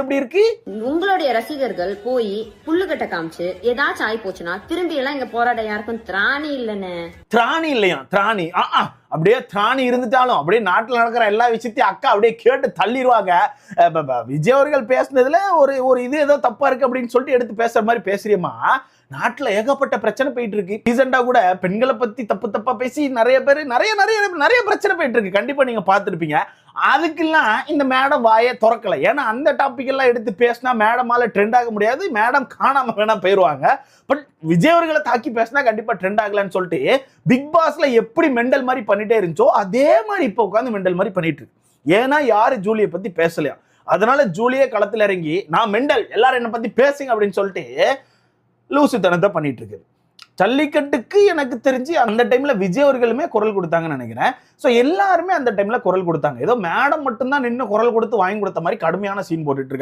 எப்படி இருக்கு? உங்களுடைய ரசிகர்கள் போய் புல்லுக்கட்டை காமிச்சு ஏதாச்சும் ஆயி போச்சுன்னா திரும்பி எல்லாம் இங்க போராட யாருக்கும் திராணி இல்லன்னு. திராணி இல்லையா? திராணி அப்படியே திராணி இருந்துட்டாலும் அப்படியே நாட்டில் நடக்கிற எல்லா விஷயத்தையும் அக்கா அப்படியே கேட்டு தள்ளிடுவாங்க. விஜய் அவர்கள் பேசுனதுல ஒரு இது ஏதோ தப்பா இருக்கு அப்படின்னு சொல்லிட்டு எடுத்து பேசுற மாதிரி பேசுறியம்மா. நாட்டுல ஏகப்பட்ட பிரச்சனை போயிட்டு இருக்கு. ரீசெண்டா கூட பெண்களை பத்தி தப்பா பேசி நிறைய பேர் நிறைய பிரச்சனை போயிட்டு இருக்கு. கண்டிப்பா நீங்க பார்த்துருப்பீங்க. அதுக்கெல்லாம் இந்த மேடம் வாயை திறக்கல. ஏன்னா அந்த டாபிக் எல்லாம் எடுத்து பேசினா மேடமால ட்ரெண்ட் ஆக முடியாது. மேடம் காணாம வேணா போயிருவாங்க. பட் விஜய் அவர்களை தாக்கி பேசினா கண்டிப்பா ட்ரெண்ட் ஆகலன்னு சொல்லிட்டு பிக் பாஸ்ல எப்படி மெண்டல் மாதிரி பண்ணிட்டே இருந்துச்சோ அதே மாதிரி இப்ப உட்காந்து மெண்டல் மாதிரி பண்ணிட்டு இருக்கு. ஏன்னா யாரு ஜூலியை பத்தி பேசலையா, அதனால ஜூலியே களத்துல இறங்கி நான் மெண்டல், எல்லாரும் என்ன பத்தி பேசுங்க அப்படின்னு சொல்லிட்டு லூசுத்தனத்தை பண்ணிட்டு இருக்கு. ஜல்லிக்கட்டுக்கு எனக்கு தெரிஞ்சு அந்த டைம்ல விஜய் அவர்களுமே குரல் கொடுத்தாங்கன்னு நினைக்கிறேன். ஸோ எல்லாருமே அந்த டைம்ல குரல் கொடுத்தாங்க. ஏதோ மேடம் மட்டும்தான் நின்று குரல் கொடுத்து வாங்கி கொடுத்த மாதிரி கடுமையான சீன் போட்டுட்டு இருக்கு.